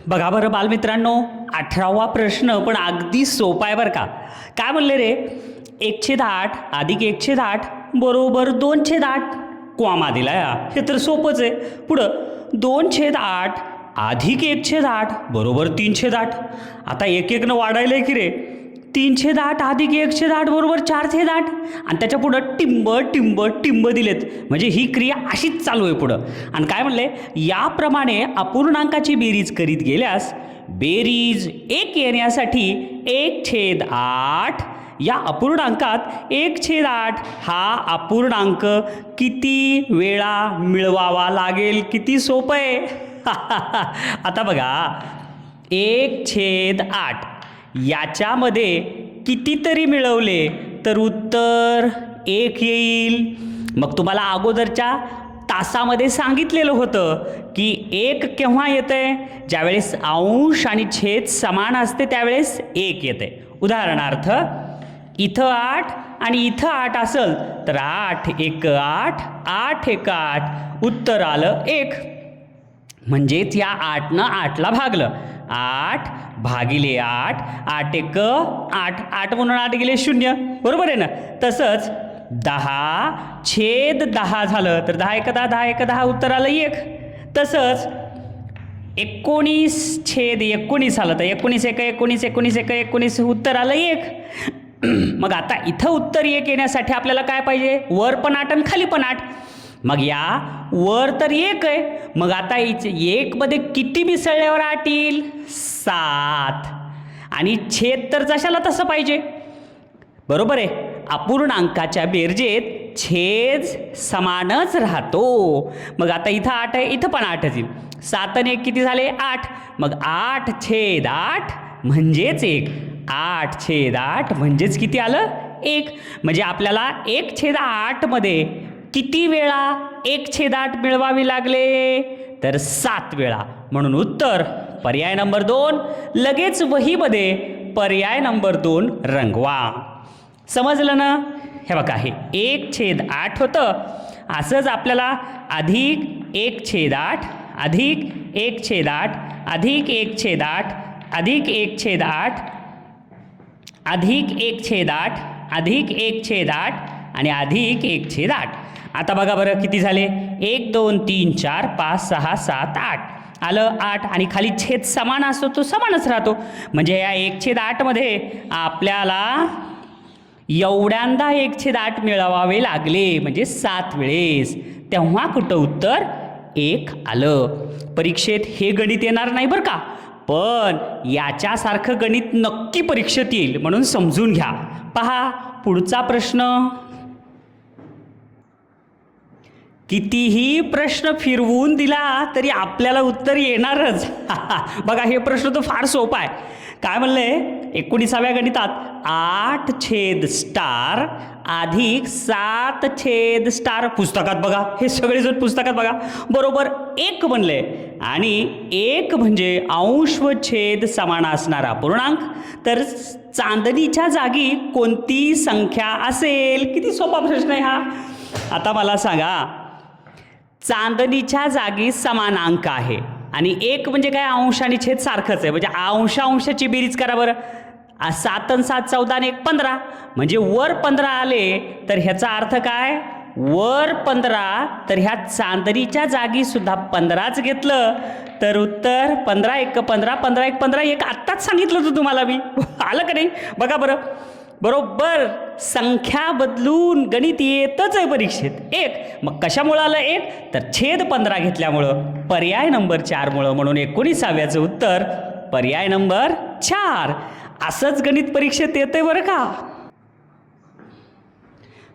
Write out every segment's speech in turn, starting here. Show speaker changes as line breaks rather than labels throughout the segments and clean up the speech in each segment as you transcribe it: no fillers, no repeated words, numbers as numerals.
बघा बरं बालमित्रांनो, 18वा प्रश्न पण अगदी सोपा आहे बरं का. काय म्हणले रे, 1/8 अधिक 1/8 बरोबर 2/8. कॉमा दिला या, हे तर सोपंच आहे. पुढं 2/8 अधिक 1/8 बरोबर 3/8. आता एक एक न वाढायला की रे, 3/8 अधिक 1/8 बरोबर 4/8 आणि त्याच्या पुढं टिंब टिंब टिंब दिलेत. म्हणजे ही क्रिया अशीच चालू आहे पुढं. आणि काय म्हणले, याप्रमाणे अपूर्णांकाची बेरीज करीत गेल्यास बेरीज 1 येण्यासाठी 1/8 या अपूर्णांकात 1/8 हा अपूर्णांक किती वेळा मिळवावा लागेल. किती सोपं आहे. आता बघा, 1/8 याच्यामध्ये कितीतरी मिळवले तर उत्तर 1 येईल. मग तुम्हाला अगोदरच्या तासामध्ये सांगितलेलं होतं की 1 केव्हा येतंय, ज्यावेळेस अंश आणि छेद समान असते त्यावेळेस 1 येते. उदाहरणार्थ इथं 8 आणि इथं 8 असेल तर 8 1 8 8 1 8 उत्तर आलं 1. म्हणजेच या 8नं 8ला भागलं. 8 भागिले 8 8 1 8 8 म्हणून 8 गेले 0. बरोबर आहे ना. तसंच 10/10 झालं तर 10 1 10 10 1 10 उत्तर आलं 1. तसंच 19/19 आलं तर 19 1 19 19 1 19 उत्तर आलं 1. मग आता इथं उत्तर 1 येण्यासाठी आपल्याला काय पाहिजे, वर पण 8 आणि खाली पण 8. मग या वर तर 1 आहे, मग आता 1 मध्ये किती मिसळल्यावर 8 येईल, 7. आणि छेद तर जशाला तसं पाहिजे. बरोबर आहे. अपूर्णांकाच्या बेरजेत छेद समानच राहतो. मग आता इथं 8 आहे, इथं पण 8च येईल. 7 आणि 1 किती झाले, 8. मग 8/8 म्हणजेच 1. 8/8 म्हणजेच किती आलं, 1. म्हणजे आपल्याला 1/8 मध्ये किती वेळा 1/8 मिळवावी लागले, तर 7 वेळा. म्हणून उत्तर पर्याय नंबर 2. लगेच वहीमध्ये पर्याय नंबर 2 रंगवा. समजलं ना. हे बघा, हे 1/8 होतं. असंच आपल्याला अधिक 1/8 अधिक 1/8 अधिक 1/8 अधिक 1/8 अधिक 1/8 अधिक 1/8 आणि अधिक 1/8. आता बघा बरं किती झाले, 1 2 3 4 5 6 7 8 आलं 8. आणि खाली छेद समान असतो तो समानच राहतो. म्हणजे या 1/8 मध्ये आपल्याला एवढ्यांदा 1/8 मिळवावे लागले, म्हणजे 7 वेळेस. तेव्हा कुठं उत्तर 1 आलं. परीक्षेत हे गणित येणार नाही बरं का, पण याच्यासारखं गणित नक्की परीक्षेत येईल, म्हणून समजून घ्या. पहा पुढचा प्रश्न. कितीही प्रश्न फिरवून दिला तरी आपल्याला उत्तर येणारच. बघा, हे प्रश्न तर फार सोपा आहे. काय म्हणलंय, 19व्या गणितात 8/* अधिक 7/* पुस्तकात बघा, हे सगळेजण पुस्तकात बघा, बरोबर 1 बनले. आणि 1 म्हणजे अंश व छेद समान असणारा पूर्णांक. तर चांदणीच्या जागी कोणती संख्या असेल. किती सोपा प्रश्न आहे हा. आता मला सांगा, चांदणीच्या जागी समान अंक आहे आणि 1 म्हणजे काय, अंश आणि छेद सारखंच आहे. म्हणजे अंशाची बेरीज करा बरं. 7 आणि 7 14 आणि 1 15. म्हणजे वर 15 आले तर ह्याचा अर्थ काय, वर 15. तर ह्या चांदणीच्या जागी सुद्धा 15च घेतलं तर उत्तर 15 1 15 15 1 15 1. आत्ताच सांगितलं होतं तुम्हाला मी. आलं का नाही. बघा बरं, बरोबर संख्या बदलून गणित येतच आहे परीक्षेत 1. मग कशामुळं आलं 1, तर छेद 15 घेतल्यामुळं, पर्याय नंबर 4 मुळं. म्हणून 19व्याचं उत्तर पर्याय नंबर 4. असंच गणित परीक्षेत येतंय बरं का.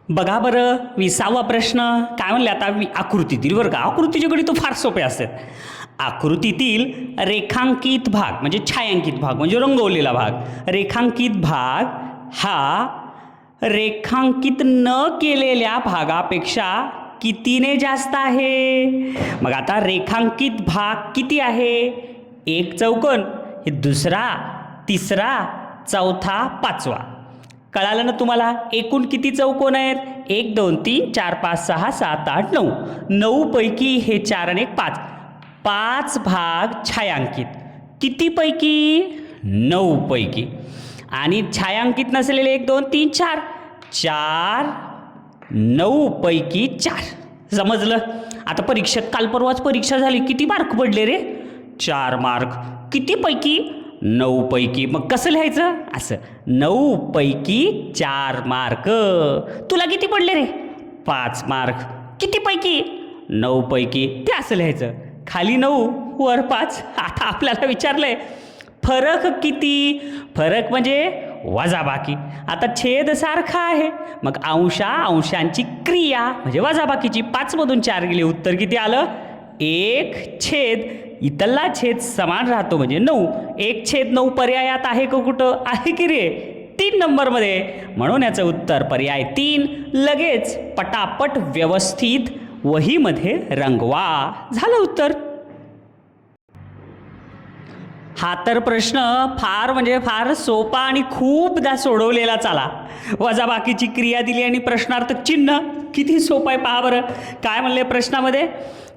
बघा बरं 20वा प्रश्न. काय म्हणले, आता आकृतीतील बरं का, आकृतीचे गणित फार सोपे असतात. आकृतीतील रेखांकित भाग म्हणजे छायांकित भाग म्हणजे रंगवलेला भाग. रेखांकित भाग हा रेखांकित न केलेल्या भागापेक्षा कितीने जास्त आहे. मग आता रेखांकित भाग किती आहे, 1 चौकोन, हे 2रा 3रा 4था 5वा. कळालं ना तुम्हाला. एकूण किती चौकोन आहेत, 1 2 3 4 5 6 7 8 9. 9 पैकी हे 4 आणि 1 5. 5 भाग छायांकित, कितीपैकी? 9 पैकी. आणि छायांकित नसलेले 1 2 3 4 4 9 पैकी 4. समजलं? आता परीक्षेत काल परवाच परीक्षा झाली, किती मार्क पडले रे? 4 मार्क. कितीपैकी? 9 पैकी. मग कसं लिहायचं? असं 9 पैकी 4 मार्क. तुला किती पडले रे? 5 मार्क. कितीपैकी? 9 पैकी. ते असं लिहायचं, खाली 9 वर 5. आता आपल्याला विचारलंय फरक किती? फरक म्हणजे वजाबाकी. आता छेद सारखा आहे, मग अंशांची क्रिया म्हणजे वजाबाकीची. 5 मधून 4 गेले, उत्तर किती आलं? 1/. इथला छेद समान राहतो म्हणजे 9. 1/9 पर्यायात आहे का कुठं? आहे की रे? 3 नंबरमध्ये. म्हणून याचं उत्तर पर्याय 3. लगेच पटापट व्यवस्थित वहीमध्ये रंगवा. झालं उत्तर. हा तर प्रश्न फार म्हणजे फार सोपा आणि खूपदा सोडवलेला. चला, वजाबाकीची क्रिया दिली आणि प्रश्नार्थक चिन्ह. किती सोपं आहे पहा बरं. काय म्हणले प्रश्नामध्ये?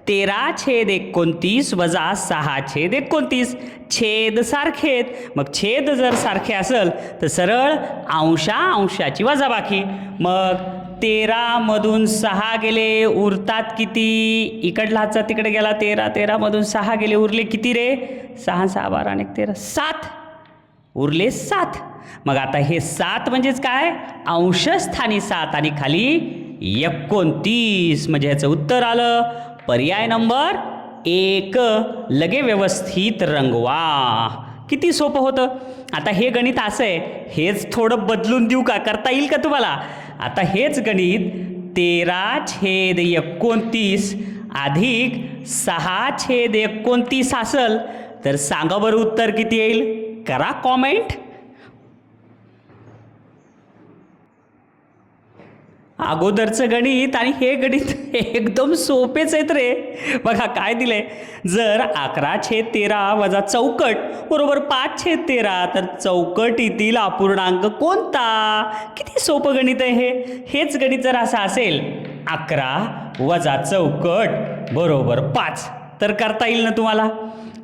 13/29 वजा 6/29. छेद सारखेत, मग छेद जर सारखे असेल तर सरळ अंशाची वजाबाकी. मग 13 मधून 6 गेले, उरतात किती? इकडला हातचा तिकडे गेला, 13 मधून 6 गेले, उरले किती रे? 6 6 12 आणि 13 7. उरले 7. मग आता हे 7 म्हणजेच काय? अंशस्थानी 7 आणि खाली 29. म्हणजे ह्याचं उत्तर आलं पर्याय नंबर 1. लगे व्यवस्थित रंगवा. किती सोपं होतं. आता हे गणित असं आहे, हेच थोडं बदलून देऊ का? करता येईल का तुम्हाला? आता हेच गणित 13/29 अधिक 6/29 असेल तर सांगा बरं उत्तर किती येईल? करा कॉमेंट. अगोदरचं गणित आणि हे गणित एकदम सोपेच आहेत रे. बघा काय दिलंय, जर 11/13 वजा चौकट बरोबर 5/13 तर चौकटीतील अपूर्णांक कोणता? किती सोपं गणित आहे हे. हेच गणित जर असं असेल 11 वजा चौकट बरोबर 5 तर करता येईल ना तुम्हाला.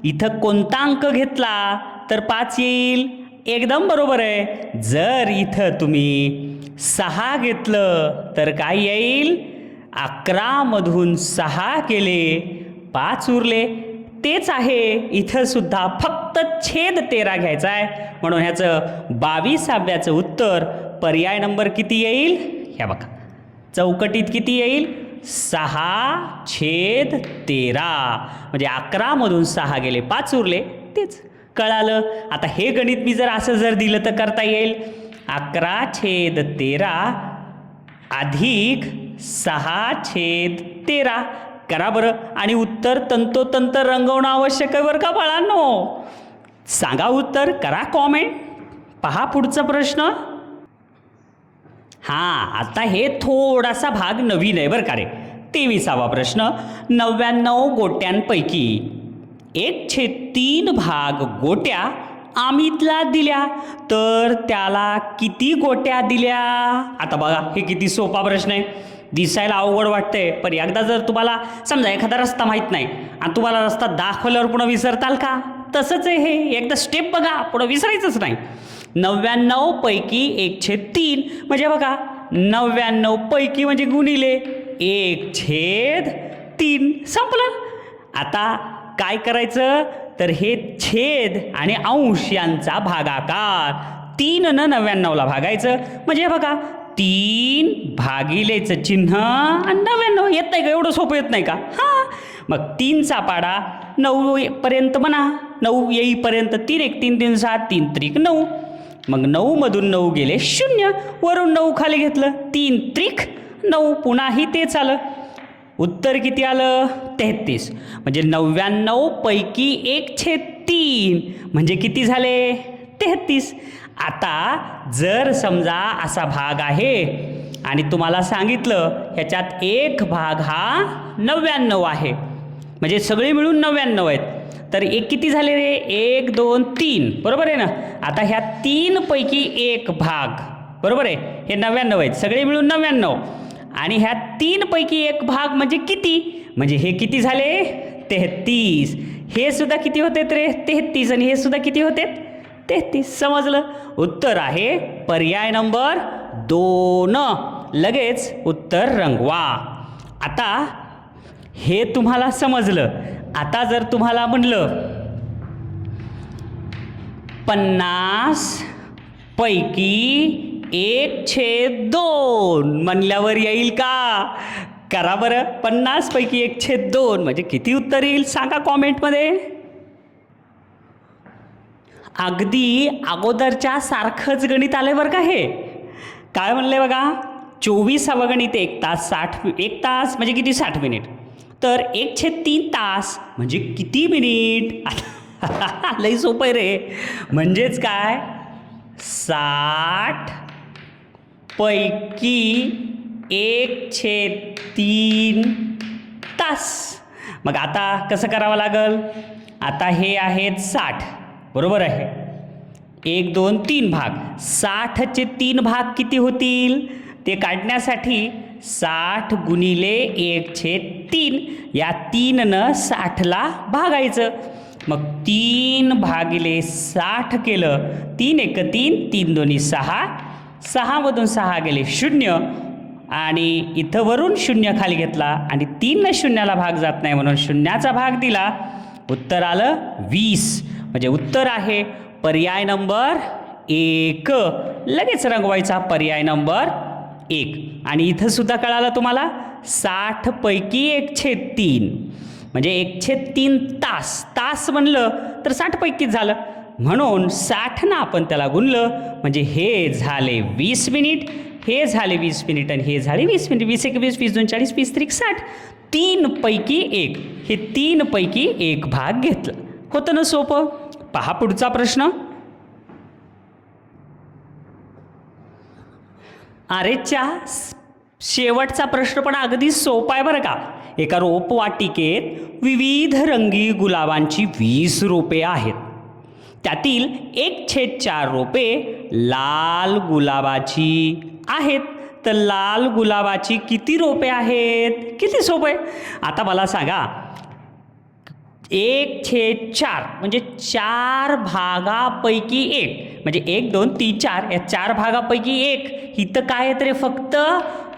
इथं कोणता अंक घेतला तर 5 येईल. एकदम बरोबर आहे. जर इथं तुम्ही 6 घेतलं तर काय येईल? 11 मधून 6 केले, 5 उरले. तेच आहे इथं सुद्धा, फक्त छेद 13 घ्यायचा आहे. म्हणून ह्याचं 22व्याचं उत्तर पर्याय नंबर किती येईल? ह्या बघा, चौकटीत किती येईल? 6/13. म्हणजे 11 मधून 6 गेले, 5 उरले. तेच कळालं. आता हे गणित मी जर असं जर दिलं तर करता येईल. 11/13 अधिक 6/13 करा बरं. आणि उत्तर तंतोतंत रंगवणं आवश्यक आहे बरं का बाळांनो. सांगा उत्तर, करा कॉमेंट. पहा पुढचा प्रश्न. हां, आता हे थोडासा भाग नवीन आहे बरं का रे. 23वा प्रश्न. 99 गोट्यांपैकी 1/3 भाग गोट्या अमितला दिल्या तर त्याला किती गोट्या दिल्या? आता बघा, हे किती सोपा प्रश्न आहे. दिसायला अवघड वाटतंय, पण एकदा जर तुम्हाला समजा एखादा रस्ता माहीत नाही आणि तुम्हाला रस्ता दाखवल्यावर पुन्हा विसरताल का? तसंच आहे हे. एकदा स्टेप बघा, पुढं विसरायचंच नाही. 99 पैकी 1/3 म्हणजे बघा, 99 पैकी म्हणजे गुणिले 1/3. संपलं. आता काय करायचं तर हे छेद आणि अंश यांचा भागाकार 3 न 99ला भागायचं. म्हणजे बघा, 3 भागिलेचं चिन्ह आणि 99. येत नाही का? एवढं सोपं येत नाही का? हां, मग 3चा पाडा 9 पर्यंत म्हणा. 9 येईपर्यंत 3 1 3 3 7 3 त्रिक 9. मग 9 मधून 9 गेले 0, वरून 9 खाली घेतलं, 3 त्रिक 9. पुन्हाही तेच आलं. उत्तर किती आलं? 33. म्हणजे 99 पैकी 1/3 म्हणजे किती झाले? 33. आता जर समजा असा भाग आहे आणि तुम्हाला सांगितलं ह्याच्यात एक भाग हा 99 आहे, म्हणजे सगळे मिळून 99 आहेत, तर एक किती झाले रे? 1 2 3, बरोबर आहे ना. आता ह्या 3 पैकी एक भाग, बरोबर आहे, हे 99 आहेत, सगळे मिळून 99. आणि ह्या 3 पैकी एक भाग म्हणजे किती? म्हणजे हे किती झाले? 33. हे सुद्धा किती होते रे 33 आणि हे सुद्धा किती होते 33. समजलं. उत्तर आहे पर्याय नंबर 2. लगेच उत्तर रंगवा. आता हे तुम्हाला समजलं. आता जर तुम्हाला म्हणलं 50 पैकी 1/2 म्हणल्यावर येईल का? करा बरं. 50 पैकी 1/2 म्हणजे किती उत्तर येईल सांगा कॉमेंटमध्ये. अगदी अगोदरच्या सारखंच गणित आले बरं का. हे काय म्हणले बघा, 24वा गणित 1 तास 1 तास म्हणजे किती 60 मिनिट. तर 1/3 तास म्हणजे किती मिनिट? लई सोपं आहे रे. म्हणजेच काय 60 पैकी 1/3 तास. मग आता कसं करावं लागल? आता हे आहेत 60 बरोबर आहे. 1 2 3 भाग. 60चे 3 भाग किती होतील ते काढण्यासाठी 60 गुणिले 1/3 या 3नं 60ला भागायचं. मग 3 भागिले 60 केलं. 3 1 3 3 2 6 6 मधून 6 गेले 0 आणि इथं वरून 0 खाली घेतला आणि 3 शून्याला भाग जात नाही म्हणून शून्याचा भाग दिला. उत्तर आलं 20. म्हणजे उत्तर आहे पर्याय नंबर 1. लगेच रंगवायचा पर्याय नंबर 1. आणि इथं सुद्धा कळालं तुम्हाला 60 पैकी 1/3 म्हणजे 1/3 तास. तास म्हणलं तर 60 पैकीच झालं म्हणून 60 आपण त्याला गुणलं म्हणजे हे झाले 20 मिनिट. हे झाले 20 मिनिट आणि हे झाले 20 मिनिट. 20 1 20 20 2 40 20 3 60. 3 पैकी 1 हे 3 पैकी 1 भाग घेतलं. होतं ना सोपं. पहा पुढचा प्रश्न. अरेच्या शेवटचा प्रश्न पण अगदी सोपा आहे बरं का. एका रोपवाटिकेत विविध रंगी गुलाबांची 20 रोपे आहेत. त्यातील 1/4 रोपे लाल गुलाबाची आहेत. तर लाल गुलाबाची किती रोपे आहेत? किती सोपे. आता मला सांगा 1/4 म्हणजे 4 भागापैकी 1 म्हणजे 1 2 3 4 या 4 भागापैकी 1 इथं काय आहेत रे? फक्त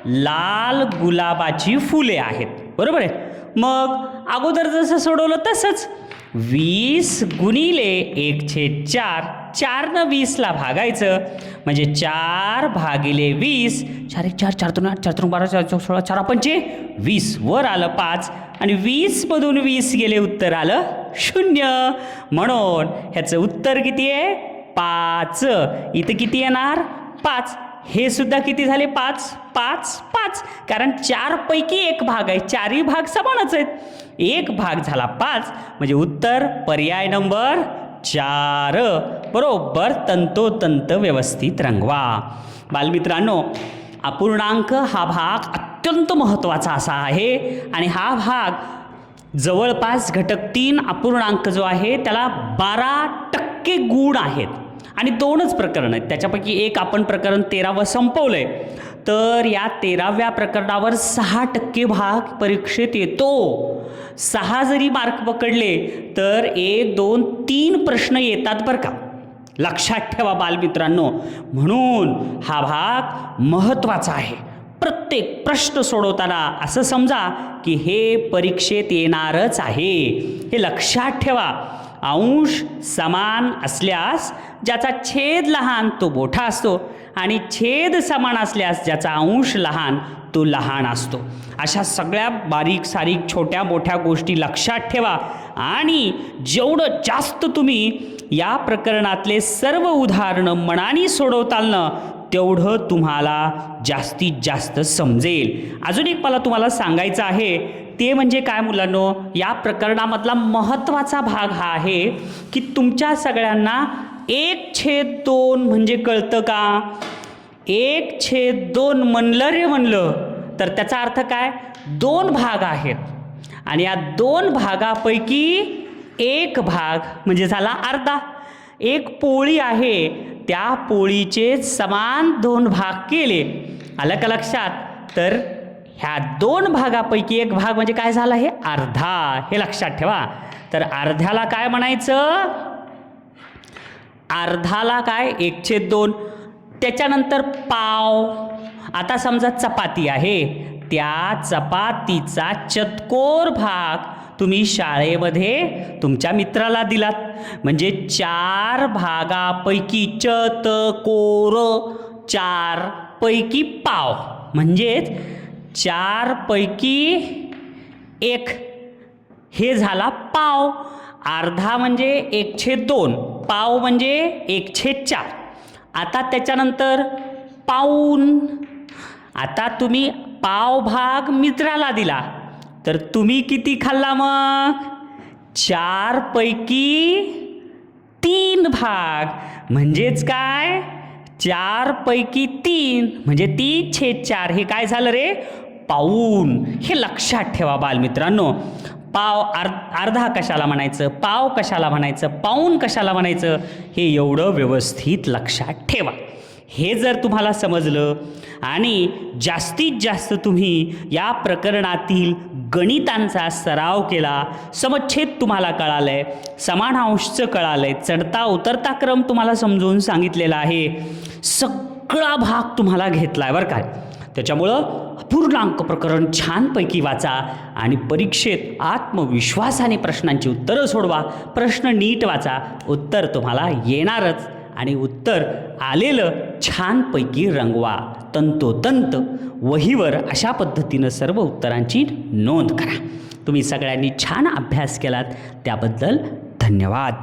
लाल गुलाबाची फुले आहेत बरोबर आहे. मग अगोदर जसं सोडवलं तसंच 20 गुणिले 1/4 4नं 20ला भागायचं म्हणजे 4 भागिले 20 4 1 4 4 2 8 4 3 12 4 4 16 4 5 20 वर आलं 5 आणि 20 मधून 20 गेले उत्तर आलं 0. म्हणून ह्याचं उत्तर किती आहे 5. इथं किती येणार 5. हे सुद्धा किती झाले 5 5 5 कारण 4 पैकी 1 भाग आहे. 4ही भाग समानच आहेत. 1 भाग झाला 5 म्हणजे उत्तर पर्याय नंबर 4 बरोबर तंतोतंत व्यवस्थित रंगवा. बालमित्रांनो अपूर्णांक हा भाग अत्यंत महत्त्वाचा असा आहे आणि हा भाग जवळपास घटक 3 अपूर्णांक जो आहे त्याला 12% गुण आहेत आणि 2च प्रकरण आहेत. त्याच्यापैकी एक आपण प्रकरण 13वं संपवलंय. तर या 13व्या प्रकरणावर 6% भाग परीक्षेत येतो. 6 जरी मार्क पकडले तर 1 2 3 प्रश्न येतात बरं का. लक्षात ठेवा बालमित्रांनो. म्हणून हा भाग महत्त्वाचा आहे. प्रत्येक प्रश्न सोडवताना असं समजा की हे परीक्षेत येणारच आहे. हे लक्षात ठेवा. अंश समान असल्यास ज्याचा छेद लहान तो मोठा असतो आणि छेद समान असल्यास ज्याचा अंश लहान तो लहान असतो. अशा सगळ्या बारीक सारीक छोट्या मोठ्या गोष्टी लक्षात ठेवा आणि जेवढं जास्त तुम्ही या प्रकरणातले सर्व उदाहरणं मनाने सोडवताल ना तेवढं तुम्हाला जास्तीत जास्त समजेल. अजून एक मला तुम्हाला सांगायचं आहे ते म्हणजे काय मुलांनो, या प्रकरणामधला महत्त्वाचा भाग हा आहे की तुमच्या सगळ्यांना 1/2 म्हणजे कळतं का? 1/2 म्हणलं रे म्हणलं तर त्याचा अर्थ काय? 2 भाग आहेत आणि या 2 भागापैकी 1 भाग म्हणजे झाला अर्धा. एक पोळी आहे त्या पोळीचे समान 2 भाग केले. आलं का लक्षात? तर ह्या 2 भागापैकी 1 भाग म्हणजे काय झाला? हे अर्धा. हे लक्षात ठेवा. तर अर्ध्याला काय म्हणायचं? अर्धाला काय? 1/2. त्याच्यानंतर पाव. आता समजा चपाती आहे, त्या चपातीचा चतकोर भाग तुम्ही शाळेमध्ये तुमच्या मित्राला दिलात, म्हणजे 4 भागापैकी चतकोर, 4 पैकी पाव, म्हणजेच 4 पैकी 1 हे झाला पाव. अर्धा म्हणजे 1/2, पाव म्हणजे 1/4. आता त्याच्यानंतर पाऊण. आता तुम्ही पाव भाग मित्राला दिला, तर तुम्ही किती खाल्ला मग? 4 पैकी 3 भाग, म्हणजेच काय? 4 पैकी 3 म्हणजे 3/4. हे काय झालं रे? पाऊण. हे लक्षात ठेवा बालमित्रांनो. पाव अर्धा कशाला म्हणायचं, पाव कशाला म्हणायचं, पाऊण कशाला म्हणायचं, हे एवढं व्यवस्थित लक्षात ठेवा. हे जर तुम्हाला समजलं आणि जास्तीत जास्त तुम्ही या प्रकरणातील गणितांचा सराव केला, समच्छेद तुम्हाला कळालंय, समानांशचं कळालंय, चढता उतरता क्रम तुम्हाला समजून सांगितलेला आहे, सगळा भाग तुम्हाला घेतलाय बरं काय. त्याच्यामुळं पूर्णांक प्रकरण छानपैकी वाचा आणि परीक्षेत आत्मविश्वासाने प्रश्नांची उत्तरं सोडवा. प्रश्न नीट वाचा, उत्तर तुम्हाला येणारच आणि उत्तर आलेलं छानपैकी रंगवा. तंतोतंत वहीवर अशा पद्धतीनं सर्व उत्तरांची नोंद करा. तुम्ही सगळ्यांनी छान अभ्यास केलात त्याबद्दल धन्यवाद.